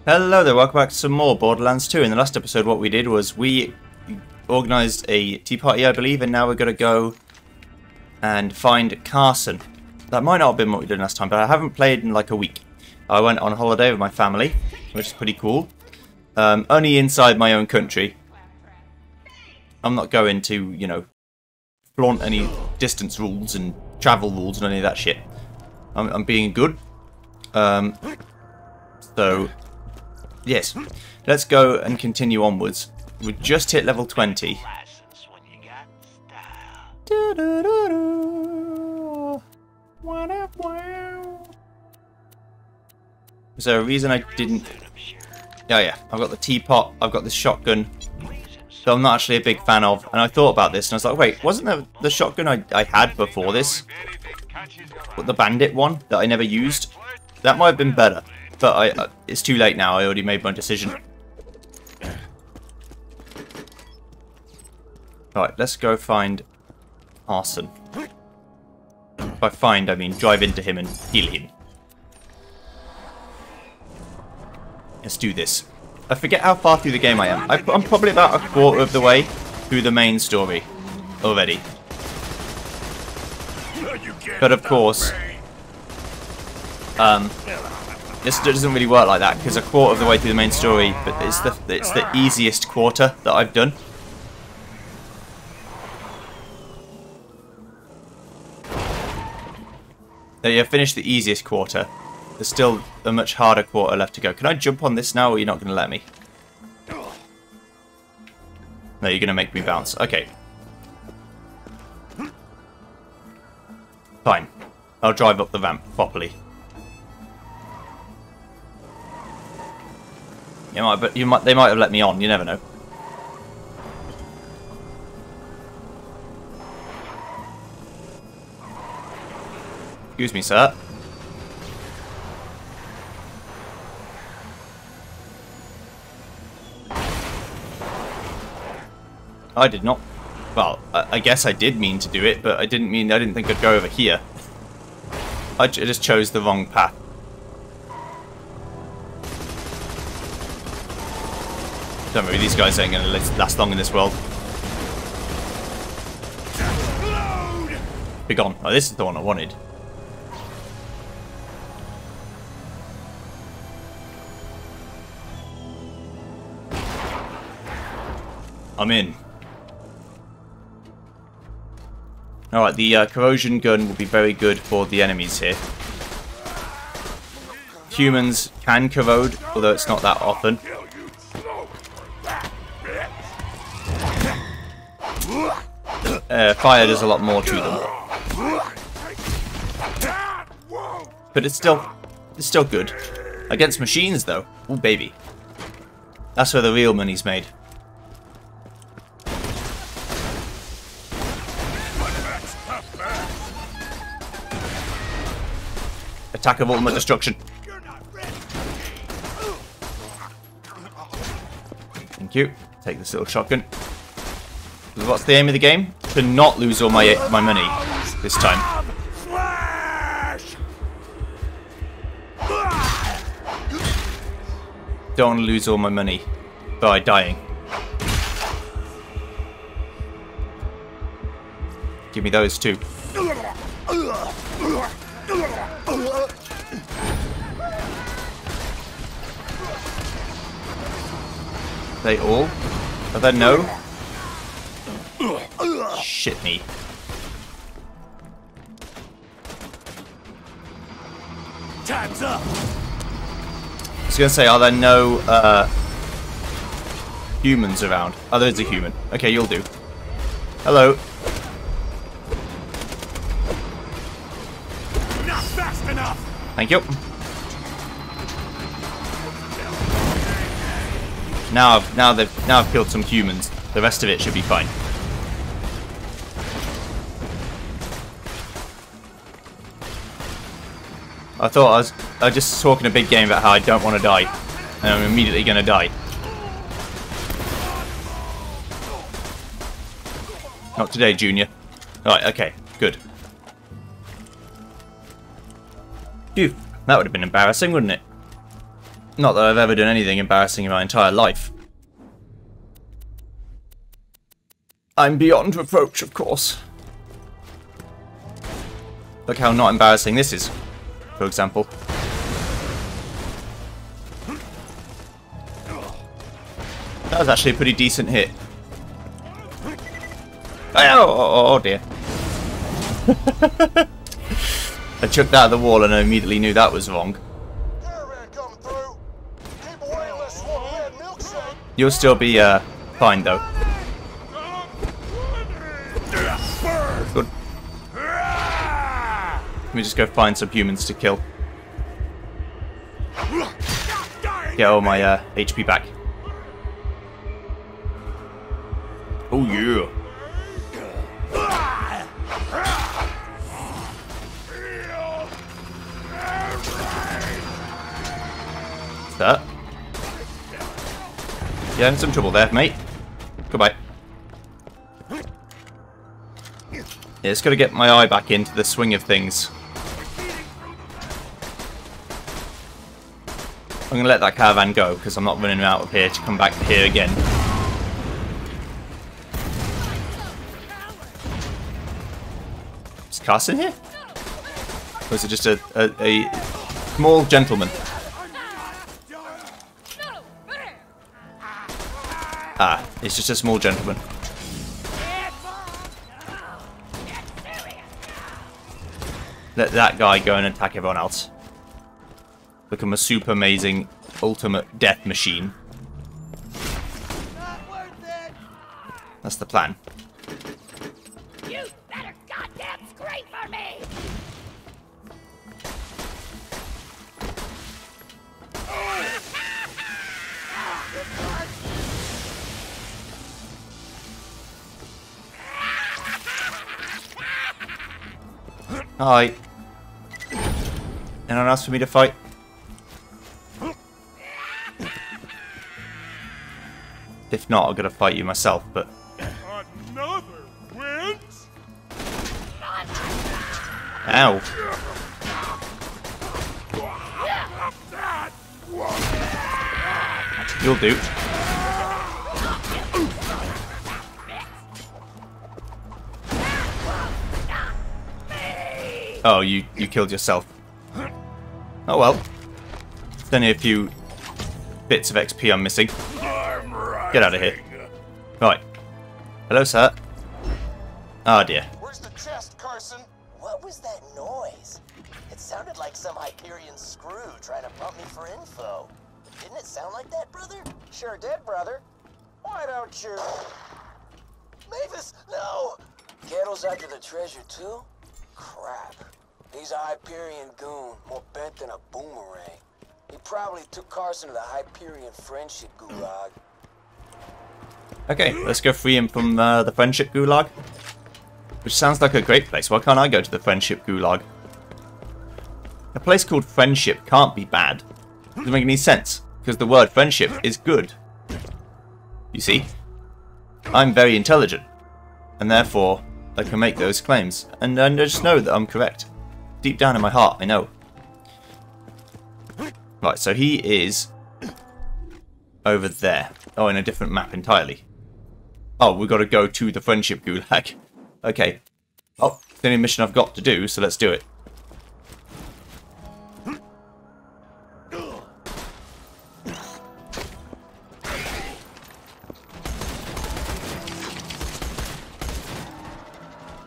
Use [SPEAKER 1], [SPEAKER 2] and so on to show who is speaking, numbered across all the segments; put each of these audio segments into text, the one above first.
[SPEAKER 1] Hello there, welcome back to some more Borderlands 2. In the last episode what we did was we organised a tea party, I believe, and now we're going to go and find Carson. That might not have been what we did last time, but I haven't played in like a week. I went on holiday with my family, which is pretty cool. Only inside my own country. I'm not going to, you know, flaunt any distance rules and travel rules and any of that shit. I'm being good. So... yes, let's go and continue onwards. We just hit level 20. Is there a reason I didn't... yeah, I've got the teapot, I've got this shotgun that I'm not actually a big fan of, and I thought about this and I was like, wait, wasn't there the shotgun I had before this? But the bandit one that I never used? That might have been better. But it's too late now, I already made my decision. Alright, let's go find Carson. By find, I mean drive into him and heal him. Let's do this. I forget how far through the game I am. I'm probably about a quarter of the way through the main story already. But of course... this doesn't really work like that because a quarter of the way through the main story, but it's the easiest quarter that I've done. There you finished the easiest quarter. There's still a much harder quarter left to go. Can I jump on this now, or are you not going to let me? No, you're going to make me bounce. Okay. Fine. I'll drive up the ramp properly. They might have let me on. You never know. Excuse me, sir. I did not. Well, I guess I did mean to do it, but I didn't think I'd go over here. I just chose the wrong path. Don't worry, these guys ain't going to last long in this world. Be gone. Oh, this is the one I wanted. I'm in. Alright, the corrosion gun will be very good for the enemies here. Humans can corrode, although it's not that often. Fire does a lot more to them. But it's still good. Against machines, though. Ooh, baby. That's where the real money's made. Attack of ultimate destruction. Thank you. Take this little shotgun. What's the aim of the game? To not lose all my money this time. Don't want to lose all my money by dying. Give me those too. They all? Are there no? Shit me. Time's up. I was gonna say, are there no humans around? Oh, there's a human. Okay, you'll do. Hello. Not fast enough. Thank you. Now I've killed some humans. The rest of it should be fine. I thought I was just talking a big game about how I don't want to die, and I'm immediately going to die. Not today, Junior. Alright, okay, good. Phew, that would have been embarrassing, wouldn't it? Not that I've ever done anything embarrassing in my entire life. I'm beyond reproach, of course. Look how not embarrassing this is, for example. That was actually a pretty decent hit. Oh dear. I chucked that at the wall and I immediately knew that was wrong. You'll still be fine though. Good. Let me just go find some humans to kill. Get all my HP back. Oh yeah. That. Yeah, in some trouble there, mate. Goodbye. Yeah, just gotta get my eye back into the swing of things. I'm gonna let that caravan go because I'm not running out of here to come back here again. Is Carson here? Or is it just a small gentleman? Ah, it's just a small gentleman. Let that guy go and attack everyone else. Become a super amazing ultimate death machine. That's the plan.
[SPEAKER 2] You better goddamn scream for me!
[SPEAKER 1] Hi. Anyone else for me to fight? If not, I'm gonna fight you myself, but...
[SPEAKER 3] Another wins?
[SPEAKER 1] Ow. You'll do. Oh, you killed yourself. Oh well. There's only a few bits of XP I'm missing. Get out of here. Right. Hello, sir. Oh dear.
[SPEAKER 4] Where's the chest, Carson? What was that noise? It sounded like some Hyperion screw trying to pump me for info. Didn't it sound like that, brother? Sure did, brother. Why don't you... Mavis, no! Kettle's after the treasure, too? Crap. He's a Hyperion goon, more bent than a boomerang. He probably took Carson to the Hyperion friendship gulag.
[SPEAKER 1] Okay, let's go free him from the friendship gulag. Which sounds like a great place. Why can't I go to the friendship gulag? A place called friendship can't be bad. Doesn't make any sense. Because the word friendship is good. You see? I'm very intelligent. And therefore, I can make those claims. And I just know that I'm correct. Deep down in my heart, I know. Right, so he is over there. Oh, in a different map entirely. Oh, we've got to go to the friendship gulag. Okay. Oh, it's the only mission I've got to do, so let's do it.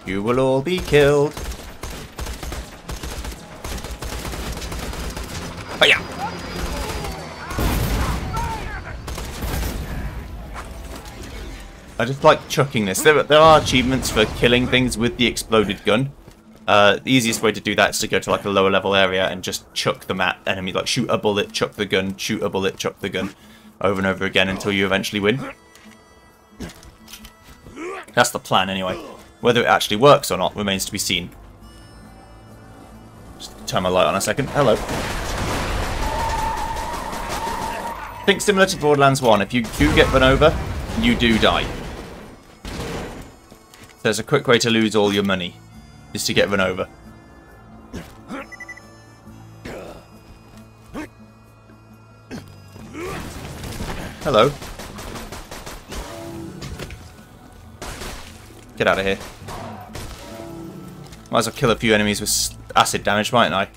[SPEAKER 1] You will all be killed. Hiya! I just like chucking this. There are achievements for killing things with the exploded gun. The easiest way to do that is to go to like a lower level area and just chuck them at enemies. Like shoot a bullet, chuck the gun, shoot a bullet, chuck the gun. Over and over again until you eventually win. That's the plan anyway. Whether it actually works or not remains to be seen. Just turn my light on a second. Hello. Think similar to Borderlands 1. If you do get run over, you do die. There's a quick way to lose all your money. Is to get run over. Hello. Get out of here. Might as well kill a few enemies with acid damage, mightn't I?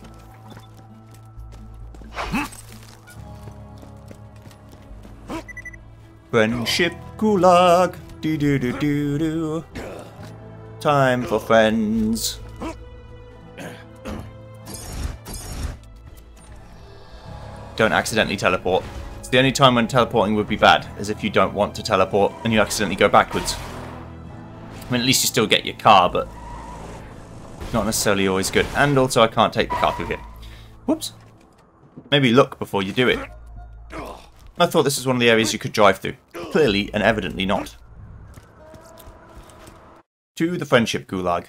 [SPEAKER 1] Friendship gulag. Do do do do do. Time for friends. Don't accidentally teleport. It's the only time when teleporting would be bad, as if you don't want to teleport and you accidentally go backwards. I mean, at least you still get your car, but not necessarily always good. And also, I can't take the car through here. Whoops. Maybe look before you do it. I thought this was one of the areas you could drive through. Clearly and evidently not. To the friendship gulag.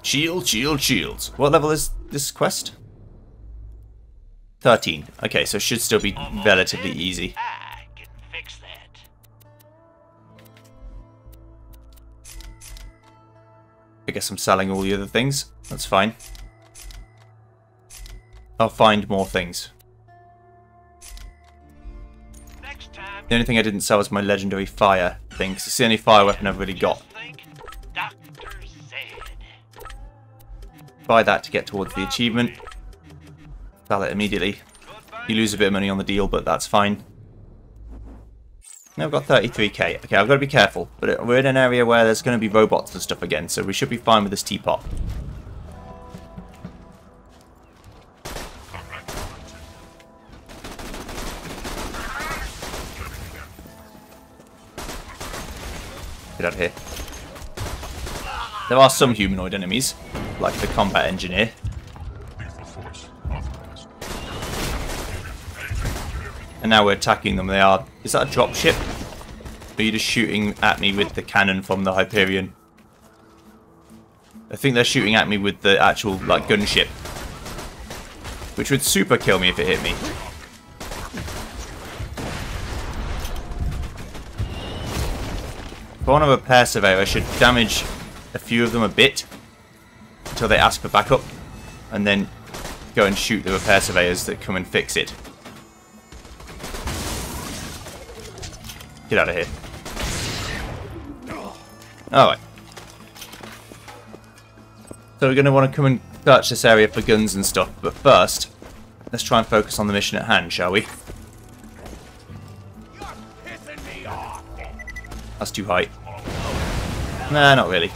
[SPEAKER 1] Shield, shield, shields. What level is this quest? 13. Okay, so it should still be relatively easy.
[SPEAKER 5] I can fix that.
[SPEAKER 1] I guess I'm selling all the other things. That's fine. I'll find more things.
[SPEAKER 5] Next time,
[SPEAKER 1] The only thing I didn't sell was my legendary fire thing, because it's the only fire weapon I've really got.
[SPEAKER 5] think Doctor said.
[SPEAKER 1] Buy that to get towards the achievement. Sell it immediately. You lose a bit of money on the deal, but that's fine. Now I've got 33k. Okay, I've got to be careful, but we're in an area where there's going to be robots and stuff again, so we should be fine with this teapot. Get out of here. There are some humanoid enemies, like the combat engineer. And now we're attacking them. They are... Is that a drop ship? Or are you just shooting at me with the cannon from the Hyperion? I think they're shooting at me with the actual, like, gunship. Which would super kill me if it hit me. If I want to repair surveyor, I should damage a few of them a bit until they ask for backup, and then go and shoot the repair surveyors that come and fix it. Get out of here. Alright. So we're going to want to come and search this area for guns and stuff, but first, let's try and focus on the mission at hand, shall we?
[SPEAKER 3] You're pissing me off.
[SPEAKER 1] That's too high. Nah, not really.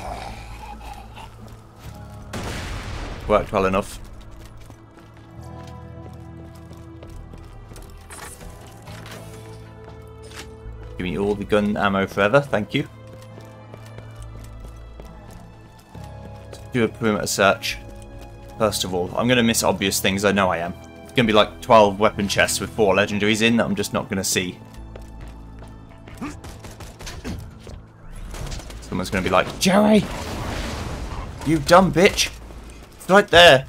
[SPEAKER 1] Worked well enough. Give me all the gun ammo forever, thank you. Let's do a perimeter search. First of all, I'm going to miss obvious things, I know I am. It's going to be like 12 weapon chests with 4 legendaries in that I'm just not going to see. Someone's going to be like, Joey! You dumb bitch! It's right there!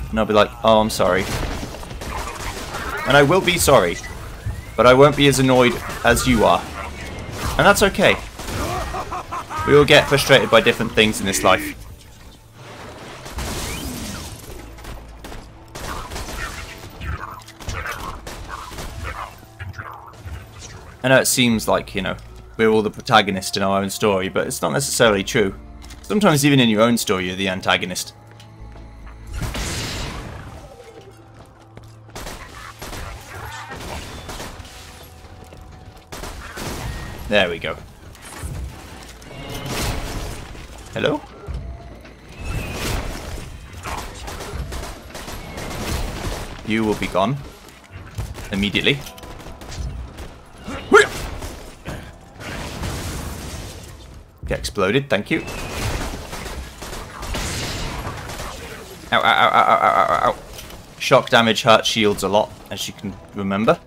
[SPEAKER 1] And I'll be like, oh, I'm sorry. And I will be sorry. But I won't be as annoyed as you are. And that's okay. We all get frustrated by different things in this life. I know it seems like, you know, we're all the protagonist in our own story, but it's not necessarily true. Sometimes even in your own story, you're the antagonist. There we go. Hello? You will be gone. Immediately. Get exploded, thank you. Ow, ow, ow, ow, ow, ow, ow. Shock damage hurts shields a lot, as you can remember.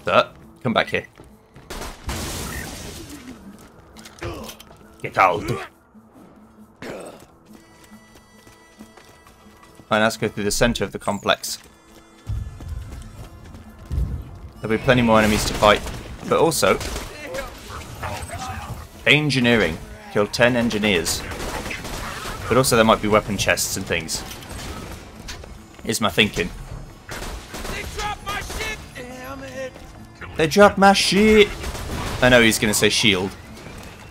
[SPEAKER 1] Sir, come back here. Get out. Fine, let's go through the centre of the complex. There'll be plenty more enemies to fight, but also Engineering. Killed 10 engineers. But also there might be weapon chests and things. Is my thinking.
[SPEAKER 3] They dropped my shit! Damn it!
[SPEAKER 1] They dropped my shit! I know he's going to say shield.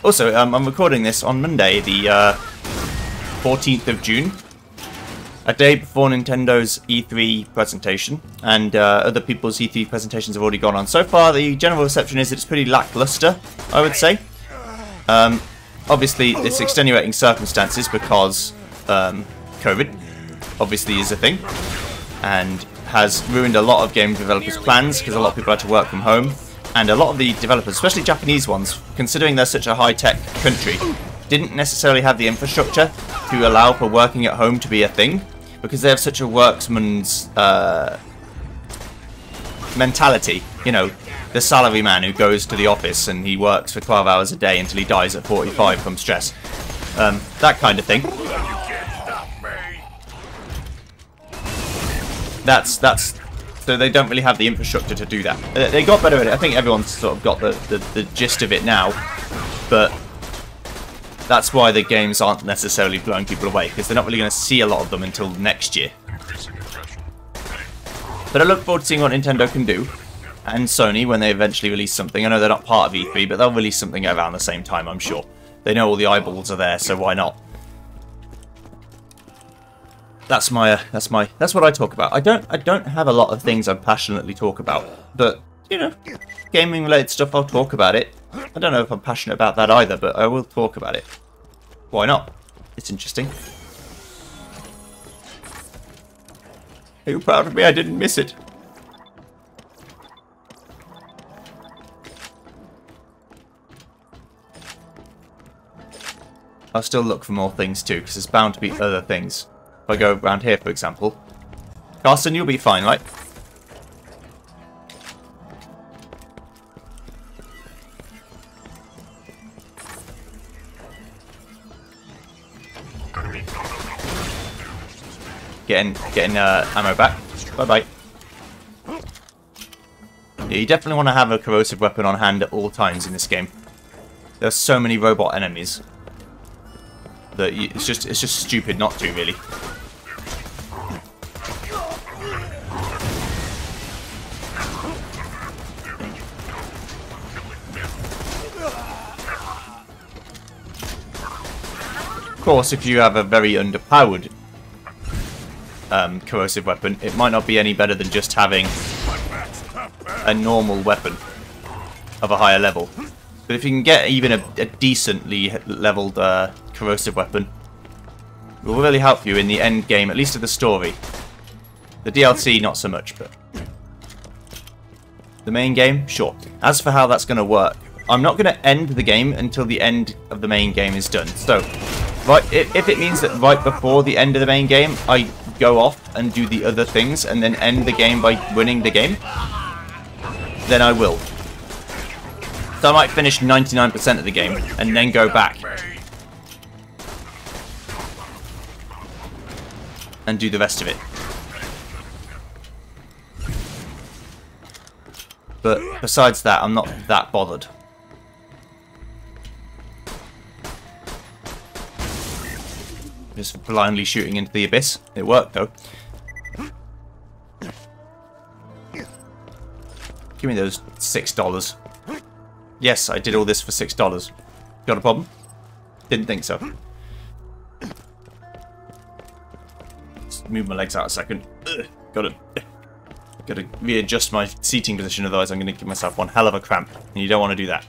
[SPEAKER 1] Also, I'm recording this on Monday, the 14th of June. A day before Nintendo's E3 presentation. And other people's E3 presentations have already gone on. So far, the general reception is that it's pretty lackluster, I would say. Obviously, it's extenuating circumstances because COVID obviously is a thing. And has ruined a lot of game developers' plans because a lot of people had to work from home. And a lot of the developers, especially Japanese ones, considering they're such a high-tech country, didn't necessarily have the infrastructure to allow for working at home to be a thing. Because they have such a worksman's mentality. You know, the salaryman who goes to the office and he works for 12 hours a day until he dies at 45 from stress. That kind of thing. That's so they don't really have the infrastructure to do that. They got better at it. I think everyone's sort of got the gist of it now, but that's why the games aren't necessarily blowing people away, because they're not really going to see a lot of them until next year. But I look forward to seeing what Nintendo can do, and Sony when they eventually release something. I know they're not part of E3, but they'll release something around the same time, I'm sure. They know all the eyeballs are there, so why not? That's what I talk about. I don't have a lot of things I passionately talk about, but you know, gaming related stuff, I'll talk about it. I don't know if I'm passionate about that either, but I will talk about it. Why not? It's interesting. Are you proud of me? I didn't miss it. I'll still look for more things too, because there's bound to be other things. If I go around here, for example. Carson, you'll be fine, right? Getting ammo back. Bye-bye. Yeah, you definitely want to have a corrosive weapon on hand at all times in this game. There's so many robot enemies that it's just stupid not to, really. Of course, if you have a very underpowered corrosive weapon, it might not be any better than just having a normal weapon of a higher level. But if you can get even a decently leveled corrosive weapon, it will really help you in the end game, at least of the story. The DLC, not so much, but the main game, sure. As for how that's going to work, I'm not going to end the game until the end of the main game is done. So, right, if it means that right before the end of the main game, I go off and do the other things and then end the game by winning the game, then I will. So I might finish 99% of the game and then go back and do the rest of it. But besides that, I'm not that bothered. Just blindly shooting into the abyss. It worked, though. Give me those $6. Yes, I did all this for $6. Got a problem? Didn't think so. Just move my legs out a second. Gotta readjust my seating position, otherwise I'm going to give myself one hell of a cramp. And you don't want to do that.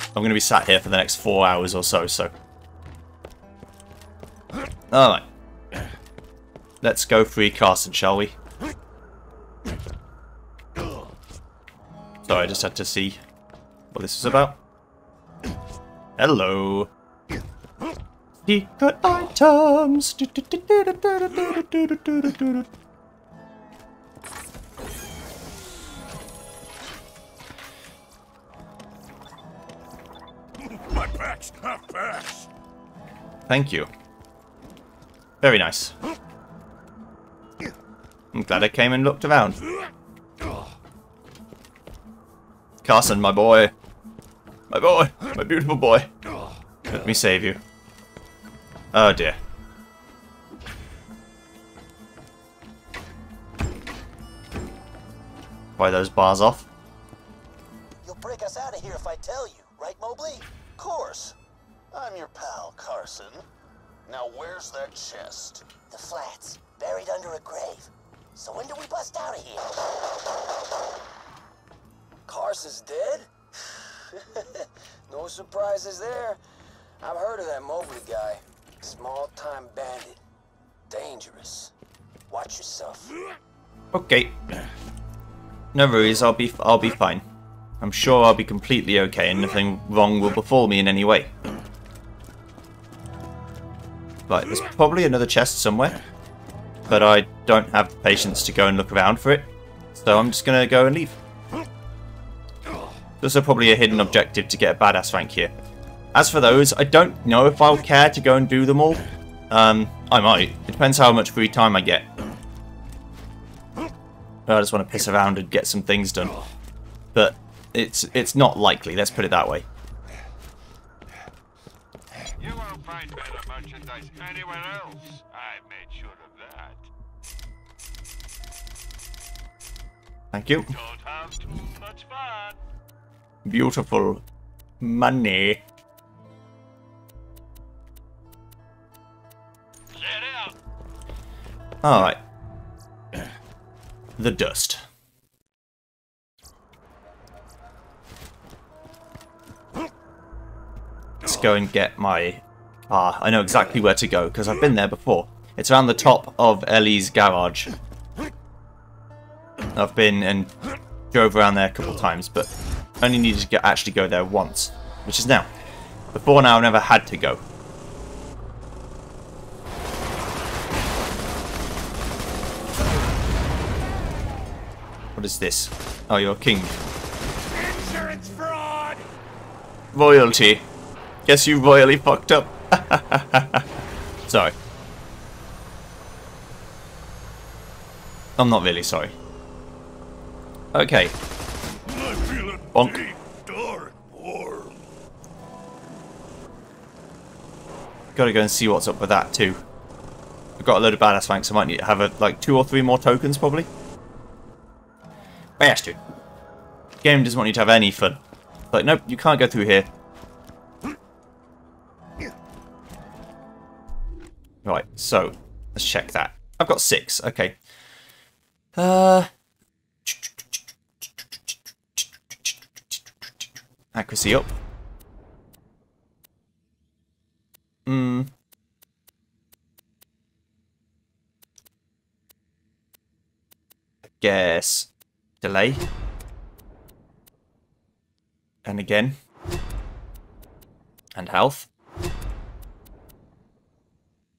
[SPEAKER 1] I'm going to be sat here for the next 4 hours or so, so... Alright. Let's go free Carson, shall we? Sorry, I just had to see what this is about. Hello. Secret items.
[SPEAKER 3] My back's not fast.
[SPEAKER 1] Thank you. Very nice. I'm glad I came and looked around. Carson, my boy. My boy! My beautiful boy! Let me save you. Oh dear. Pry those bars off.
[SPEAKER 4] You'll break us out of here if I tell you, right, Mobley? Of course. I'm your pal, Carson. Now where's that chest? The flats, buried under a grave. So when do we bust out of here? Carson's dead? No surprises there. I've heard of that Mobley guy. Small-time bandit. Dangerous. Watch yourself.
[SPEAKER 1] Okay. No worries, I'll be fine. I'm sure I'll be completely okay and nothing wrong will befall me in any way. Right, there's probably another chest somewhere, but I don't have the patience to go and look around for it, so I'm just gonna go and leave. There's also probably a hidden objective to get a badass rank here. As for those, I don't know if I'll care to go and do them all. I might. It depends how much free time I get. I just want to piss around and get some things done. But it's not likely, let's put it that way.
[SPEAKER 5] You won't find better merchandise anywhere else. I made sure of that.
[SPEAKER 1] Thank you.
[SPEAKER 5] Don't have too much fun.
[SPEAKER 1] Beautiful money.
[SPEAKER 5] Let out.
[SPEAKER 1] Alright. The dust. Let's go and get my car. I know exactly where to go because I've been there before. It's around the top of Ellie's garage. I've been and drove around there a couple times, but only needed to actually go there once, which is now. Before now, I've never had to go. What is this? Oh, you're a king.
[SPEAKER 3] Insurance fraud!
[SPEAKER 1] Royalty. Guess you royally fucked up. Sorry. I'm not really sorry. Okay.
[SPEAKER 3] I feel a
[SPEAKER 1] Bonk.
[SPEAKER 3] deep, dark world.
[SPEAKER 1] Gotta go and see what's up with that too. I've got a load of badass ranks. I might need to have like 2 or 3 more tokens probably. Bastard. Game doesn't want you to have any fun. Like, nope, you can't go through here. Right, so let's check that. I've got 6. Okay. Accuracy up. I guess delay. And again. And health.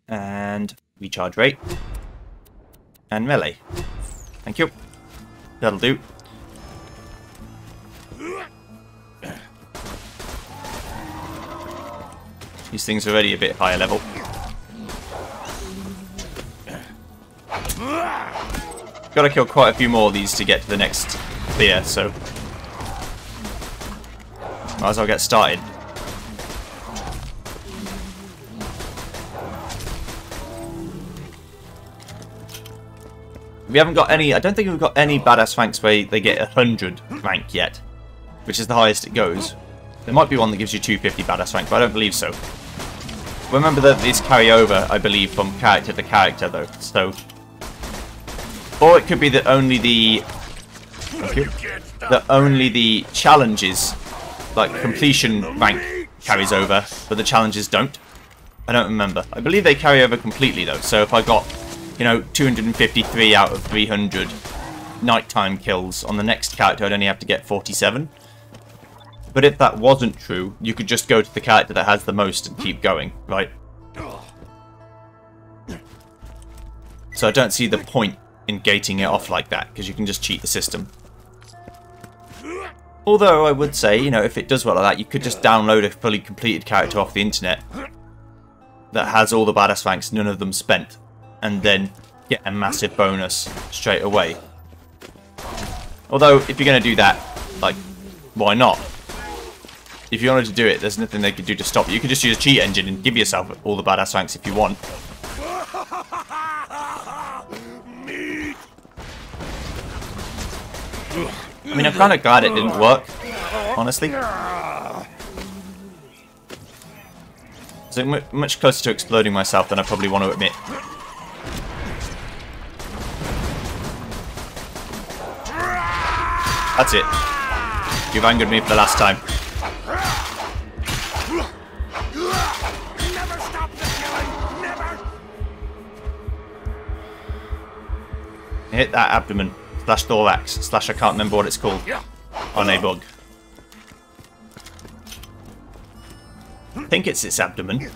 [SPEAKER 1] And recharge rate. And melee. Thank you. That'll do. These things are already a bit higher level. Gotta kill quite a few more of these to get to the next sphere, so might as well get started. We haven't got any, I don't think we've got any badass ranks where they get 100 rank yet, which is the highest it goes. There might be one that gives you 250 badass rank, but I don't believe so. Remember that these carry over, I believe, from character to character though, so... Or it could be that only the... challenges, like completion rank, carries over, but the challenges don't. I don't remember. I believe they carry over completely though, so if I got, you know, 253 out of 300 nighttime kills on the next character, I'd only have to get 47. But if that wasn't true, you could just go to the character that has the most and keep going, right? So I don't see the point in gating it off like that, because you can just cheat the system. Although I would say, you know, if it does well like that, you could just download a fully completed character off the internet that has all the badass ranks, none of them spent, and then get a massive bonus straight away. Although, if you're going to do that, like, why not? if you wanted to do it, there's nothing they could do to stop you. You could just use a cheat engine and give yourself all the badass ranks if you want.
[SPEAKER 3] Meat.
[SPEAKER 1] I mean, I'm kind of glad it didn't work, honestly. So much closer to exploding myself than I probably want to admit. That's it. You've angered me for the last time.
[SPEAKER 3] Never stop the killing. Never.
[SPEAKER 1] Hit that abdomen. Slash thorax. Slash I can't remember what it's called. On a bug. I think it's its abdomen.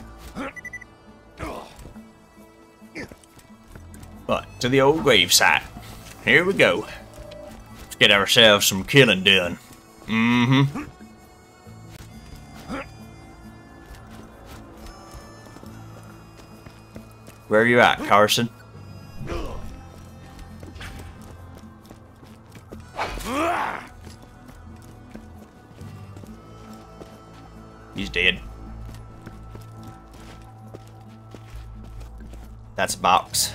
[SPEAKER 1] Right, to the old gravesite. Here we go. Let's get ourselves some killing done. Mm-hmm. Where are you at, Carson? He's dead. That's a box.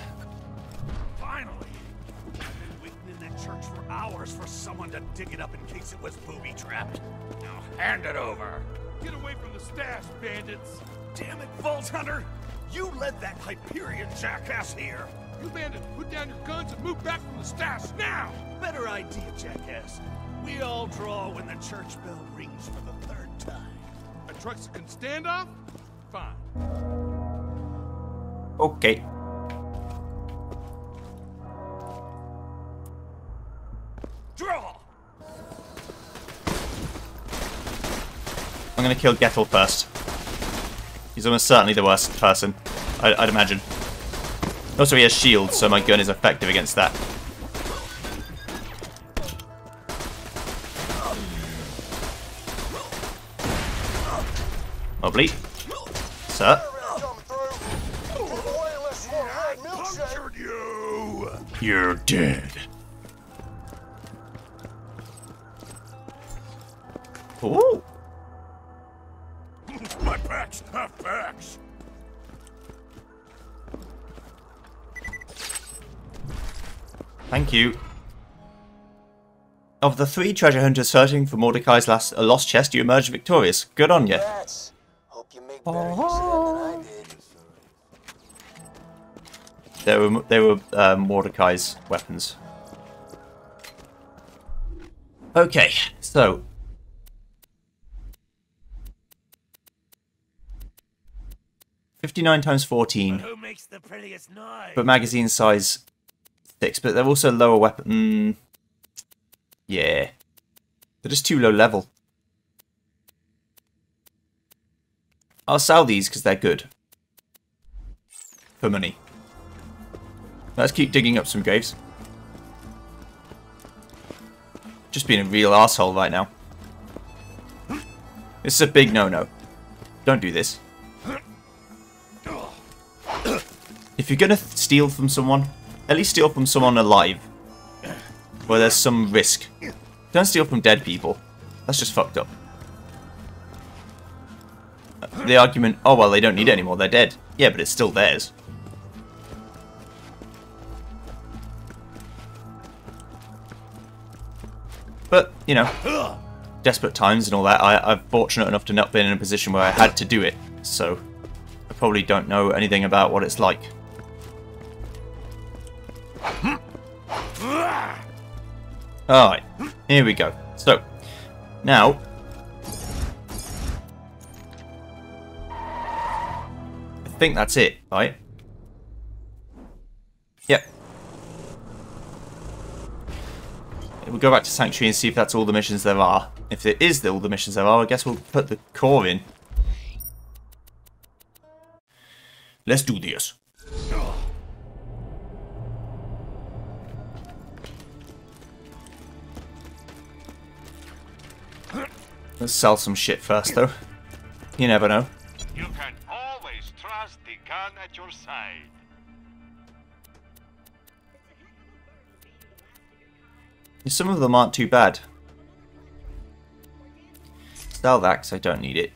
[SPEAKER 3] Finally. I've been waiting in that church for hours for someone to dig it up in case it was booby-trapped. Now hand it over. Get away from the stash, bandits. Damn it, Vault Hunter. You led that Hyperion jackass here. You bandits, put down your guns and move back from the stash now. Better idea, jackass. We all draw when the church bell rings for the third time. A trucks can stand off? Fine.
[SPEAKER 1] Okay.
[SPEAKER 3] Draw!
[SPEAKER 1] I'm gonna kill Gettle first. He's almost certainly the worst person, I'd imagine. Also, he has shields, so my gun is effective against that. Lovely. Sir.
[SPEAKER 3] Punctured you!
[SPEAKER 1] You're dead. Ooh.
[SPEAKER 3] My packs have packs.
[SPEAKER 1] Thank you. Of the 3 treasure hunters searching for Mordecai's lost chest, you emerged victorious. Good on you.
[SPEAKER 4] Hope you make better use of that than I did.
[SPEAKER 1] They were Mordecai's weapons. Okay, so 59 times 14.
[SPEAKER 3] Who makes the prettiest noise?
[SPEAKER 1] But magazine size 6. But they're also lower weapon. Yeah, they're just too low level. I'll sell these because they're good for money. Let's keep digging up some graves. Just being a real arsehole right now. This is a big no-no. Don't do this. If you're gonna steal from someone, at least steal from someone alive, where there's some risk. Don't steal from dead people. That's just fucked up. The argument, oh well, they don't need it anymore, they're dead. Yeah, but it's still theirs. But, you know, desperate times and all that, I'm fortunate enough to not be in a position where I had to do it, so I probably don't know anything about what it's like. Alright, here we go. So, now, I think that's it, right? Yep. We'll go back to Sanctuary and see if that's all the missions there are. If it is all the missions there are, I guess we'll put the core in. Let's do this. Let's sell some shit first, though. You never know.
[SPEAKER 5] You can always trust the gun at your side.
[SPEAKER 1] Some of them aren't too bad. Stealth axe, I don't need it.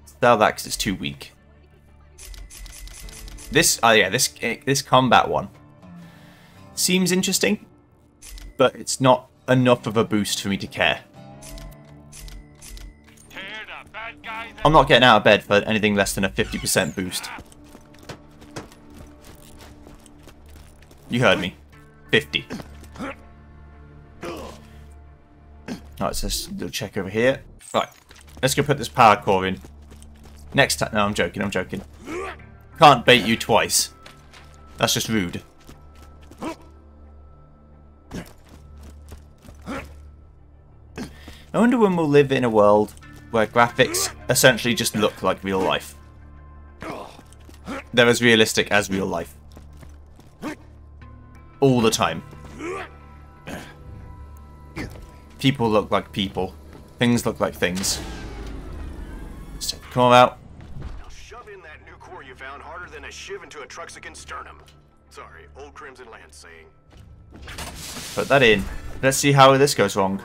[SPEAKER 1] Stealth axe is too weak. This, this combat one seems interesting, but it's not enough of a boost for me to care. I'm not getting out of bed for anything less than a 50% boost. You heard me. 50. Alright, so let's do a check over here. Right, let's go put this power core in. Next time. No, I'm joking, I'm joking. Can't bait you twice. That's just rude. I wonder when we'll live in a world where graphics essentially just look like real life. They're as realistic as real life. All the time. People look like people. Things look like things. Let's take the core out.
[SPEAKER 6] Now shove in that new core you found harder than a shiv into a Truxican sternum. Sorry, old Crimson Land saying.
[SPEAKER 1] Put that in. Let's see how this goes wrong.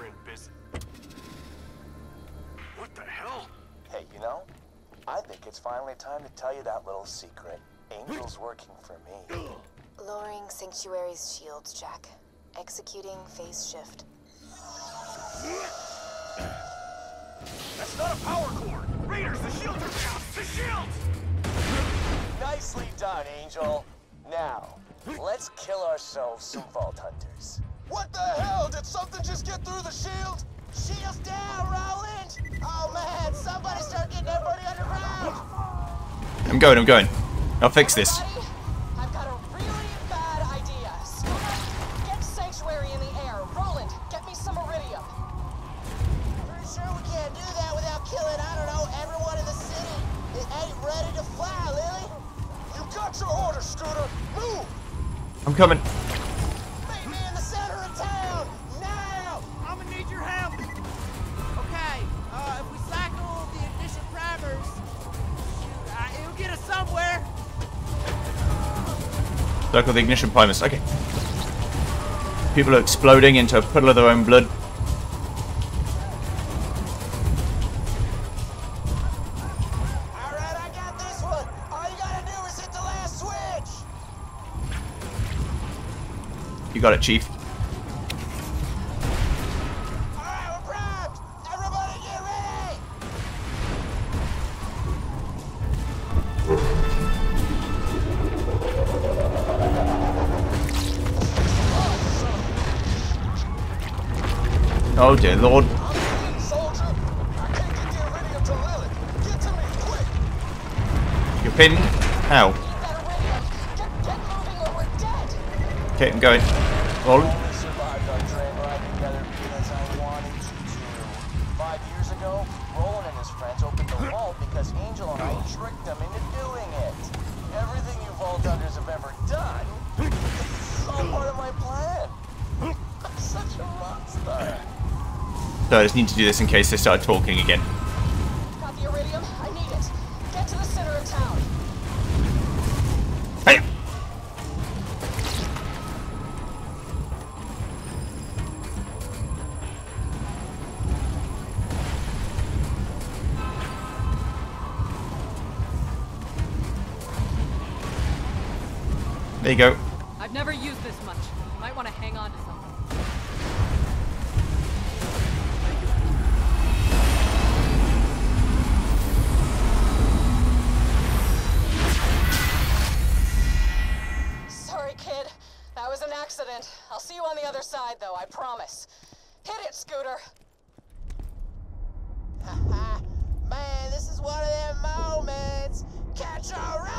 [SPEAKER 6] What the hell?
[SPEAKER 4] Hey, you know, I think it's finally time to tell you that little secret. Angel's working for me.
[SPEAKER 7] Lowering Sanctuary's shields, Jack. Executing phase shift.
[SPEAKER 6] That's not a power core! Raiders, the shields are down! The shields!
[SPEAKER 4] Nicely done, Angel. Now, let's kill ourselves some Vault Hunters. What the hell? Did something just get through the shield? Shields down, Roland! Oh man, somebody start getting everybody underground!
[SPEAKER 1] I'm going. I'll fix this.
[SPEAKER 7] Everybody, I've got a really bad idea. Scooter, get Sanctuary in the air. Roland, get me some Iridium.
[SPEAKER 4] Pretty sure we can't do that without killing, I don't know, everyone in the city. It ain't ready to fly, Lily. You got your order, Scooter. Move!
[SPEAKER 1] I'm coming.
[SPEAKER 4] Meet me in the center of town, now!
[SPEAKER 8] I'm gonna need your help. Okay, if we cycle the ignition primers, it'll get us somewhere.
[SPEAKER 1] Circle the ignition primers. Okay. People are exploding into a puddle of their own blood.
[SPEAKER 4] Alright, I got this one. All you gotta do is hit the last switch.
[SPEAKER 1] You got it, Chief.
[SPEAKER 4] Alright, we're primed. Everybody get ready.
[SPEAKER 1] Oh dear Lord.
[SPEAKER 4] Soldier, I can't get the Iridium to Lily. Get to me, quick.
[SPEAKER 1] You're pinned. How?
[SPEAKER 7] That Iridium, get moving or we're dead.
[SPEAKER 1] Okay, I'm going. Roland.
[SPEAKER 4] Only survived our train ride together because I wanted you to. 5 years ago, Roland and his friends opened the vault because Angel and I tricked them into doing it. Everything you Vault Hunters have ever done is all part of my plan. I'm such a monster.
[SPEAKER 1] So I just need to do this in case they start talking again.
[SPEAKER 7] Got the Iridium, I need it. Get to the center of town.
[SPEAKER 1] Hey! There you go.
[SPEAKER 9] I've never used this much. You might want to hang on to something.
[SPEAKER 7] Sorry, kid. That was an accident. I'll see you on the other side, though, I promise. Hit it, Scooter.
[SPEAKER 4] Haha. Man, this is one of them moments. Catch a ride!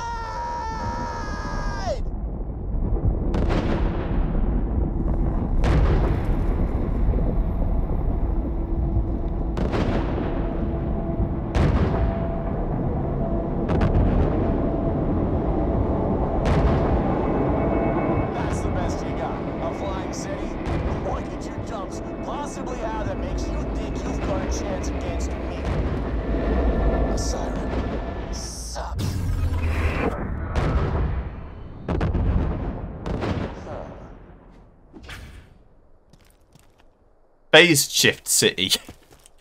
[SPEAKER 4] That's the best you got. A flying city? Look at your jumps. Possibly how that makes you think you've got a chance against me. A siren. Sup.
[SPEAKER 1] Phase shift city.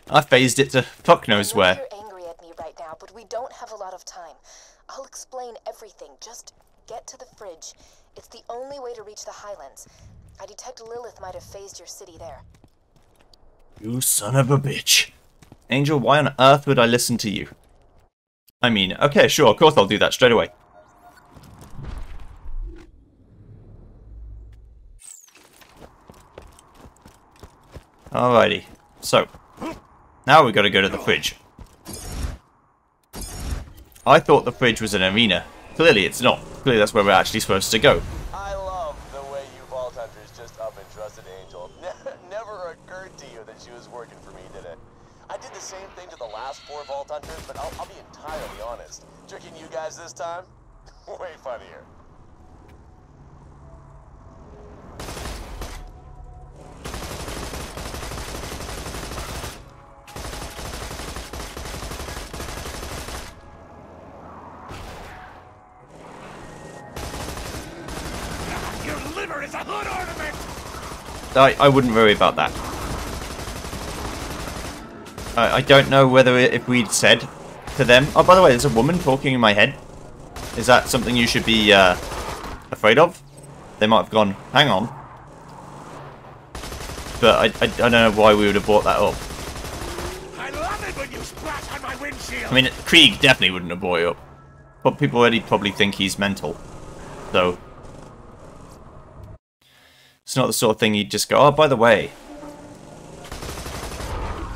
[SPEAKER 1] I phased it to fuck knows
[SPEAKER 7] I know
[SPEAKER 1] where.
[SPEAKER 7] you're angry at me right now, but we don't have a lot of time. I'll explain everything. Just get to the fridge. It's the only way to reach the Highlands. I detect Lilith might have phased your city there.
[SPEAKER 1] You son of a bitch. Angel, why on earth would I listen to you? I mean, okay, sure, of course I'll do that straight away. Alrighty, so, now we gotta go to the fridge. I thought the fridge was an arena. Clearly it's not. Clearly that's where we're actually supposed to go.
[SPEAKER 4] I love the way you Vault Hunters just up and trusted Angel. Never occurred to you that she was working for me, did it? I did the same thing to the last 4 Vault Hunters, but I'll be entirely honest. Tricking you guys this time? Way funnier.
[SPEAKER 3] Your liver is a hood ornament!
[SPEAKER 1] I wouldn't worry about that. I don't know whether if we'd said to them... Oh, by the way, there's a woman talking in my head. Is that something you should be afraid of? They might have gone, hang on. But I don't know why we would have brought that up.
[SPEAKER 3] I love it when you splash on my windshield!
[SPEAKER 1] I mean, Krieg definitely wouldn't have brought it up. But people already probably think he's mental. So... It's not the sort of thing you'd just go, oh, by the way.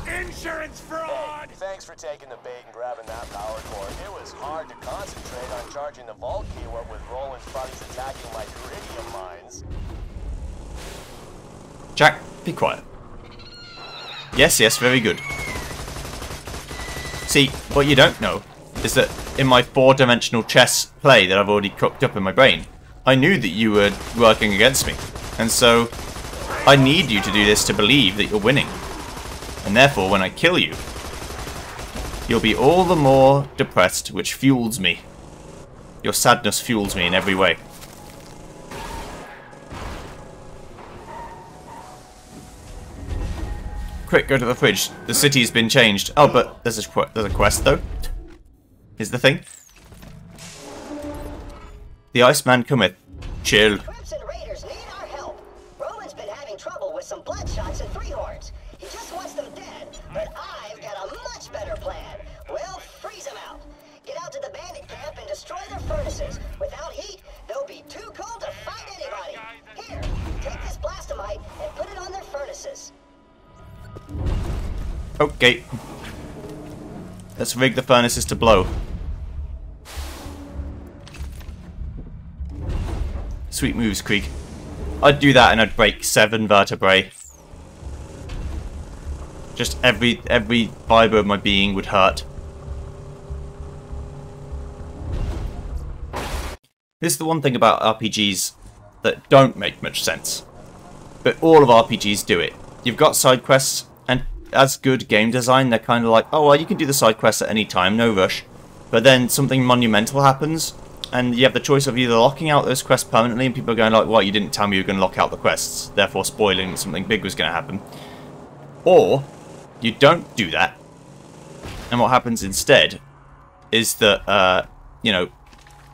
[SPEAKER 3] Insurance fraud!
[SPEAKER 4] Hey, thanks for taking the bait and grabbing that power core. It was hard to concentrate on charging the vault key, what with Roland's buddies attacking my iridium mines.
[SPEAKER 1] Jack, be quiet. Yes, yes, very good. See, what you don't know is that in my 4-dimensional chess play that I've already cooked up in my brain, I knew that you were working against me. And so, I need you to do this to believe that you're winning. And therefore, when I kill you, you'll be all the more depressed, which fuels me. Your sadness fuels me in every way. Quick, go to the fridge. The city's been changed. Oh, but there's a quest, though. Is the thing. The Iceman cometh. Chill.
[SPEAKER 10] Some bloodshots and 3-horns. He just wants them dead, but I've got a much better plan. We'll freeze them out. Get out to the bandit camp and destroy their furnaces. Without heat, they'll be too cold to fight anybody. Here, take this blastomite and put it on their furnaces.
[SPEAKER 1] Okay. Let's rig the furnaces to blow. Sweet moves, Krieg. I'd do that and I'd break 7 vertebrae. Just every fibre of my being would hurt. This is the one thing about RPGs that don't make much sense. But all of RPGs do it. You've got side quests, and as good game design, they're kind of like, oh well, you can do the side quests at any time, no rush. But then something monumental happens, and you have the choice of either locking out those quests permanently, and people are going like, well, you didn't tell me you were going to lock out the quests, therefore spoiling that something big was going to happen. Or, you don't do that, and what happens instead is that, you know,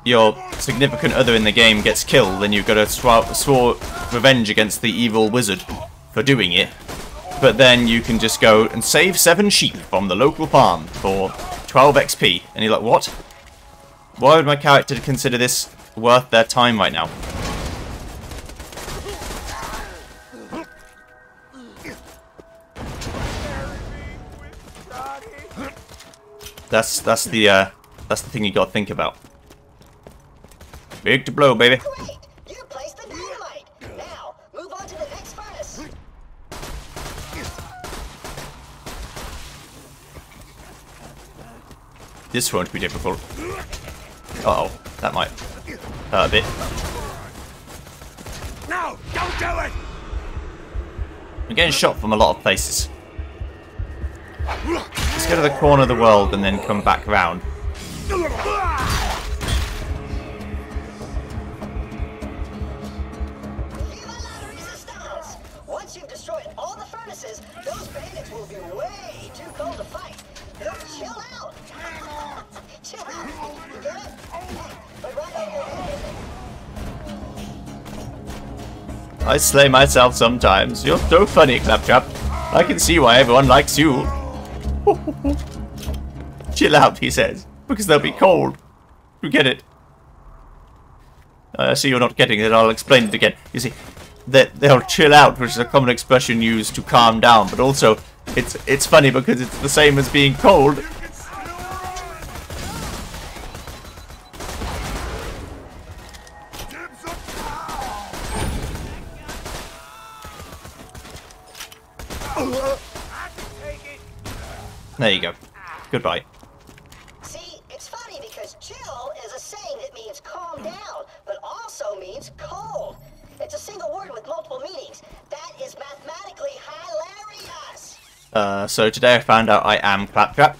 [SPEAKER 1] your significant other in the game gets killed, and you've got to swear revenge against the evil wizard for doing it. But then you can just go and save 7 sheep from the local farm for 12 XP, and you're like, what? Why would my character consider this worth their time right now? That's the thing you gotta think about. Big to blow, baby.
[SPEAKER 10] Great! You placed the dynamite! Now, move on to the next furnace.
[SPEAKER 1] This won't be difficult. Uh-oh, that might hurt a bit.
[SPEAKER 3] No, don't do it!
[SPEAKER 1] I'm getting shot from a lot of places. Let's go to the corner of the world and then come back round.
[SPEAKER 10] Once you've destroyed all the furnaces, those bandits will be way too
[SPEAKER 1] I slay myself sometimes. You're so funny, Claptrap. I can see why everyone likes you. Chill out, he says, because they'll be cold. You get it? I see you're not getting it. I'll explain it again. You see, they'll chill out, which is a common expression used to calm down, but also it's funny because it's the same as being cold. There you go. Goodbye.
[SPEAKER 10] See, it's funny because chill is a saying that means calm down, but also means cold. It's a single word with multiple meanings. That is mathematically hilarious.
[SPEAKER 1] So today I found out I am Claptrap.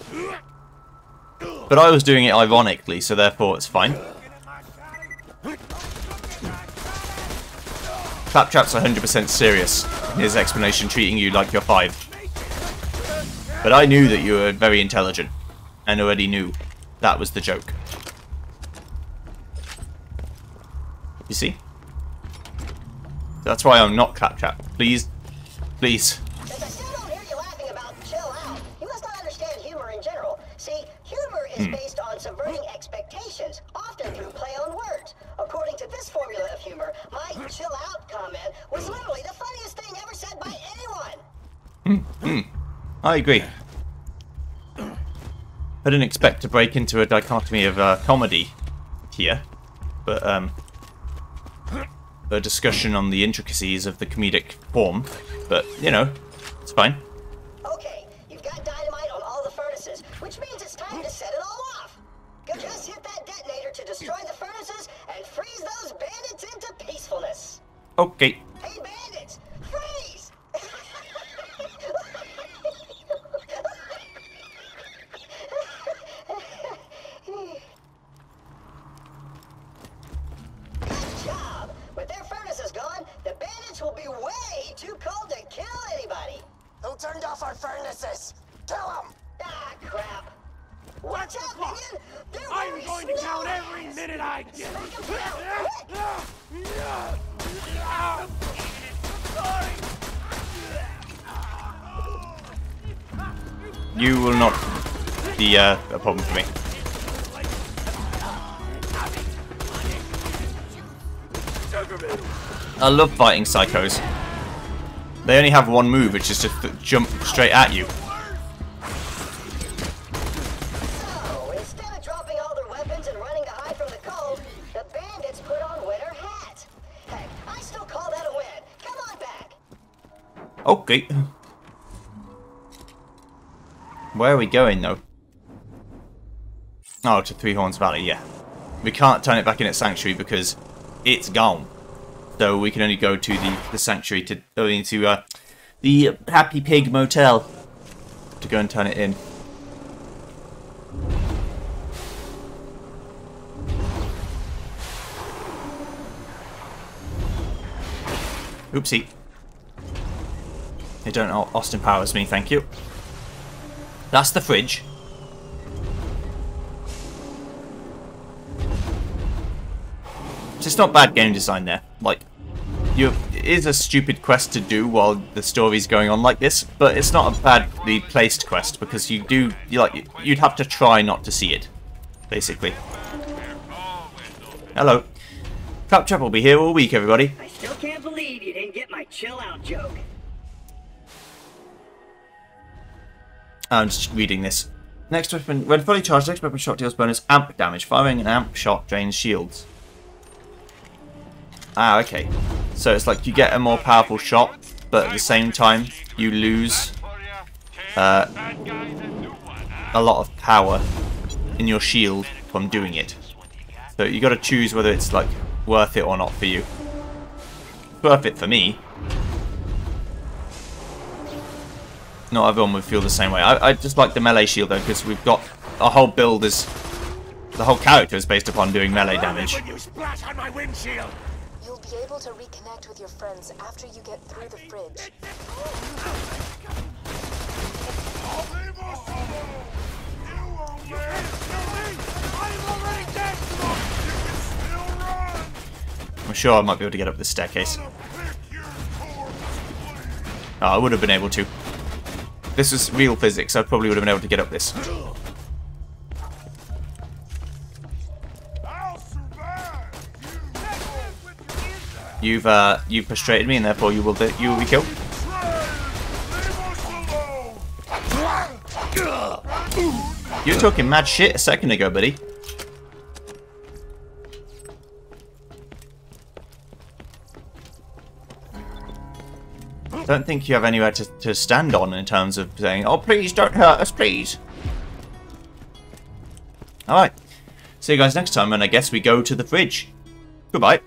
[SPEAKER 1] But I was doing it ironically, so therefore it's fine. Claptrap's 100% serious in his explanation, treating you like you're 5. But I knew that you were very intelligent, and already knew that was the joke. You see? That's why I'm not Claptrap. Please, please.
[SPEAKER 10] Since I still don't hear you laughing about chill out, you must not understand humor in general. See, humor is based on subverting expectations, often through play on words. According to this formula of humor, my chill out comment was literally the funniest thing ever said by anyone.
[SPEAKER 1] I agree. I didn't expect to break into a dichotomy of comedy here, but a discussion on the intricacies of the comedic form. But, you know, it's fine.
[SPEAKER 10] Okay, you've got dynamite on all the furnaces, which means it's time to set it all off. Go just hit that detonator to destroy the furnaces and freeze those bandits into peacefulness.
[SPEAKER 1] Okay.
[SPEAKER 10] Hey, bandits! Freeze! Good job! With their furnaces gone, the bandits will be way too cold to kill anybody.
[SPEAKER 4] Who turned off our furnaces? Kill them!
[SPEAKER 10] Ah, crap. Watch out, minion! They're
[SPEAKER 3] I'm
[SPEAKER 10] very
[SPEAKER 3] going to count
[SPEAKER 10] slow.
[SPEAKER 3] every minute I get.
[SPEAKER 1] You will not be a problem for me. I love fighting psychos. They only have one move, which is to jump straight at you.
[SPEAKER 10] So, instead of dropping all their weapons and running to hide from the cold, the bandits put on winter hats. Heck, I still call that a win. Come on back.
[SPEAKER 1] Okay. Where are we going, though? Oh, to Three Horns Valley, yeah. We can't turn it back in at Sanctuary because it's gone. So we can only go to the Sanctuary to go into the Happy Pig Motel to go and turn it in. Oopsie. They don't Austin Powers me, thank you. That's the fridge. It's not bad game design there. Like, it is a stupid quest to do while the story's going on like this, but it's not a badly placed quest because you'd have to try not to see it, basically. Hello. Claptrap will be here all week, everybody.
[SPEAKER 10] I still can't believe you didn't get my chill out joke.
[SPEAKER 1] I'm just reading this. Next weapon, when fully charged, next weapon shot deals bonus amp damage. Firing an amp shot drains shields. Ah, okay. So it's like you get a more powerful shot, but at the same time you lose a lot of power in your shield from doing it. So you got to choose whether it's like worth it or not for you. It's worth it for me. Not everyone would feel the same way. I just like the melee shield though, because we've got our whole build is the whole character is based upon doing melee damage.
[SPEAKER 3] When you splash on my windshield.
[SPEAKER 7] You'll be able to reconnect with your friends after you get through the fridge.
[SPEAKER 1] I'm sure I might be able to get up this staircase. Oh, I would have been able to. This is real physics. I probably would have been able to get up this. You've frustrated me, and therefore you will be killed. You were talking mad shit a second ago, buddy. I don't think you have anywhere to stand on in terms of saying, "Oh, please don't hurt us, please." Alright. See you guys next time, and I guess we go to the fridge. Goodbye.